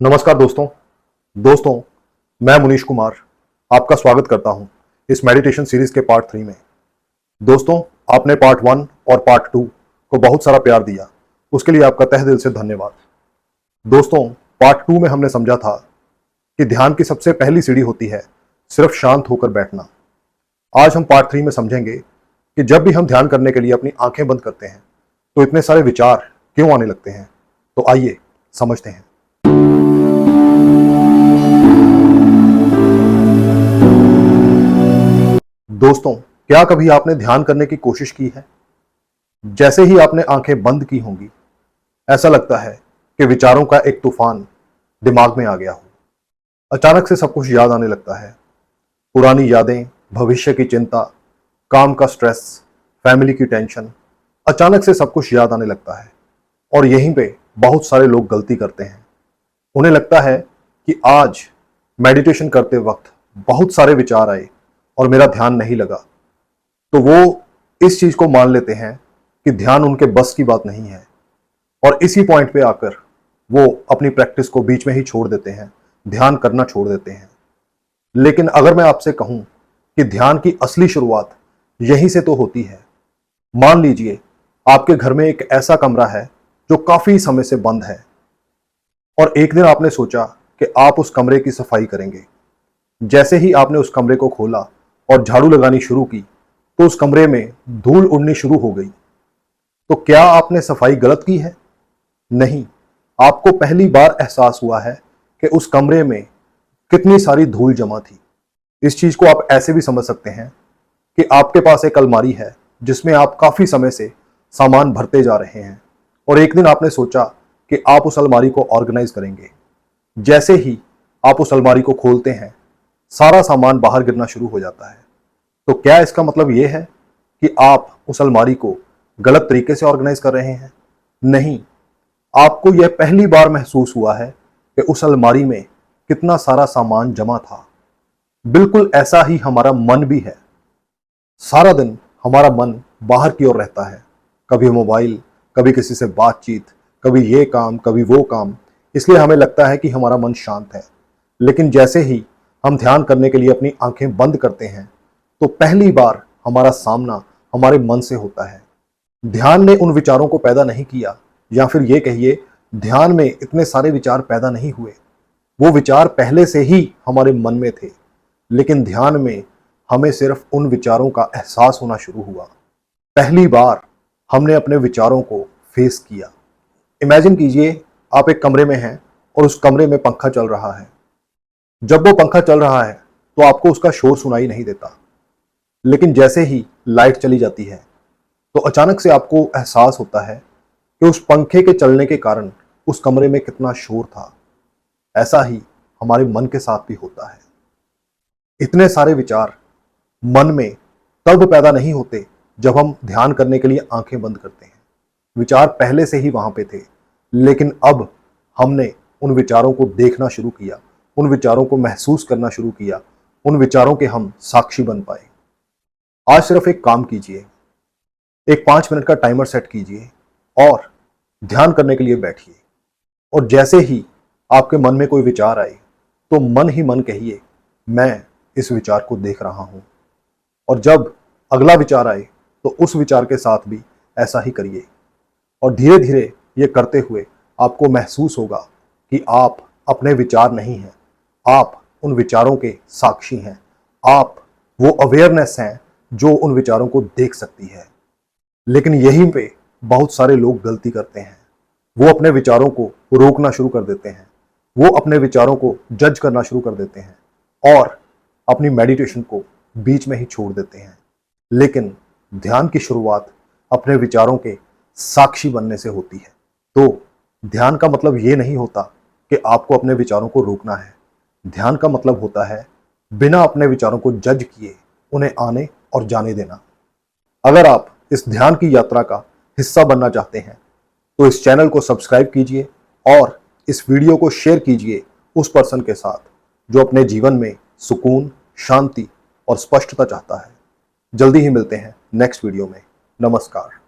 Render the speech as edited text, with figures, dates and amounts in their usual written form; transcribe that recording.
नमस्कार दोस्तों मैं मुनीश कुमार आपका स्वागत करता हूं इस मेडिटेशन सीरीज के पार्ट 3 में। दोस्तों, आपने पार्ट 1 और पार्ट 2 को बहुत सारा प्यार दिया, उसके लिए आपका तहे दिल से धन्यवाद। दोस्तों, पार्ट 2 में हमने समझा था कि ध्यान की सबसे पहली सीढ़ी होती है सिर्फ शांत होकर बैठना। आज हम पार्ट 3 में समझेंगे कि जब भी हम ध्यान करने के लिए अपनी आंखें बंद करते हैं तो इतने सारे विचार क्यों आने लगते हैं। तो आइए समझते हैं। दोस्तों, क्या कभी आपने ध्यान करने की कोशिश की है? जैसे ही आपने आंखें बंद की होंगी, ऐसा लगता है कि विचारों का एक तूफान दिमाग में आ गया हो। अचानक से सब कुछ याद आने लगता है। पुरानी यादें, भविष्य की चिंता, काम का स्ट्रेस, फैमिली की टेंशन। अचानक से सब कुछ याद आने लगता है और यहीं पे बहुत सारे लोग गलती करते हैं। उन्हें लगता है कि आज मेडिटेशन करते वक्त बहुत सारे विचार आए और मेरा ध्यान नहीं लगा, तो वो इस चीज को मान लेते हैं कि ध्यान उनके बस की बात नहीं है और इसी पॉइंट पे आकर वो अपनी प्रैक्टिस को बीच में ही छोड़ देते हैं, ध्यान करना छोड़ देते हैं। लेकिन अगर मैं आपसे कहूं कि ध्यान की असली शुरुआत यहीं से तो होती है। मान लीजिए आपके घर में एक ऐसा कमरा है जो काफी समय से बंद है और एक दिन आपने सोचा कि आप उस कमरे की सफाई करेंगे। जैसे ही आपने उस कमरे को खोला और झाड़ू लगानी शुरू की तो उस कमरे में धूल उड़नी शुरू हो गई। तो क्या आपने सफाई गलत की है? नहीं, आपको पहली बार एहसास हुआ है कि उस कमरे में कितनी सारी धूल जमा थी। इस चीज को आप ऐसे भी समझ सकते हैं कि आपके पास एक अलमारी है जिसमें आप काफी समय से सामान भरते जा रहे हैं और एक दिन आपने सोचा कि आप उस अलमारी को ऑर्गेनाइज करेंगे। जैसे ही आप उस अलमारी को खोलते हैं, सारा सामान बाहर गिरना शुरू हो जाता है। तो क्या इसका मतलब यह है कि आप उस अलमारी को गलत तरीके से ऑर्गेनाइज कर रहे हैं? नहीं, आपको यह पहली बार महसूस हुआ है कि उस अलमारी में कितना सारा सामान जमा था। बिल्कुल ऐसा ही हमारा मन भी है। सारा दिन हमारा मन बाहर की ओर रहता है, कभी मोबाइल, कभी किसी से बातचीत, कभी ये काम, कभी वो काम। इसलिए हमें लगता है कि हमारा मन शांत है। लेकिन जैसे ही हम ध्यान करने के लिए अपनी आंखें बंद करते हैं तो पहली बार हमारा सामना हमारे मन से होता है। ध्यान ने उन विचारों को पैदा नहीं किया, या फिर ये कहिए ध्यान में इतने सारे विचार पैदा नहीं हुए। वो विचार पहले से ही हमारे मन में थे, लेकिन ध्यान में हमें सिर्फ उन विचारों का एहसास होना शुरू हुआ। पहली बार हमने अपने विचारों को फेस किया। इमेजिन कीजिए आप एक कमरे में हैं और उस कमरे में पंखा चल रहा है। जब वो पंखा चल रहा है तो आपको उसका शोर सुनाई नहीं देता, लेकिन जैसे ही लाइट चली जाती है तो अचानक से आपको एहसास होता है कि उस पंखे के चलने के कारण उस कमरे में कितना शोर था। ऐसा ही हमारे मन के साथ भी होता है। इतने सारे विचार मन में तब पैदा नहीं होते जब हम ध्यान करने के लिए आंखें बंद करते हैं। विचार पहले से ही वहां पे थे, लेकिन अब हमने उन विचारों को देखना शुरू किया, उन विचारों को महसूस करना शुरू किया, उन विचारों के हम साक्षी बन पाए। आज सिर्फ एक काम कीजिए, एक 5 मिनट का टाइमर सेट कीजिए और ध्यान करने के लिए बैठिए। और जैसे ही आपके मन में कोई विचार आए तो मन ही मन कहिए, मैं इस विचार को देख रहा हूं। और जब अगला विचार आए तो उस विचार के साथ भी ऐसा ही करिए। और धीरे धीरे ये करते हुए आपको महसूस होगा कि आप अपने विचार नहीं हैं, आप उन विचारों के साक्षी हैं। आप वो अवेयरनेस हैं जो उन विचारों को देख सकती है। लेकिन यहीं पे बहुत सारे लोग गलती करते हैं। वो अपने विचारों को रोकना शुरू कर देते हैं, वो अपने विचारों को जज करना शुरू कर देते हैं और अपनी मेडिटेशन को बीच में ही छोड़ देते हैं। लेकिन ध्यान की शुरुआत अपने विचारों के साक्षी बनने से होती है। तो ध्यान का मतलब ये नहीं होता कि आपको अपने विचारों को रोकना है। ध्यान का मतलब होता है बिना अपने विचारों को जज किए उन्हें आने और जाने देना। अगर आप इस ध्यान की यात्रा का हिस्सा बनना चाहते हैं तो इस चैनल को सब्सक्राइब कीजिए और इस वीडियो को शेयर कीजिए उस पर्सन के साथ जो अपने जीवन में सुकून, शांति और स्पष्टता चाहता है। जल्दी ही मिलते हैं नेक्स्ट वीडियो में। नमस्कार।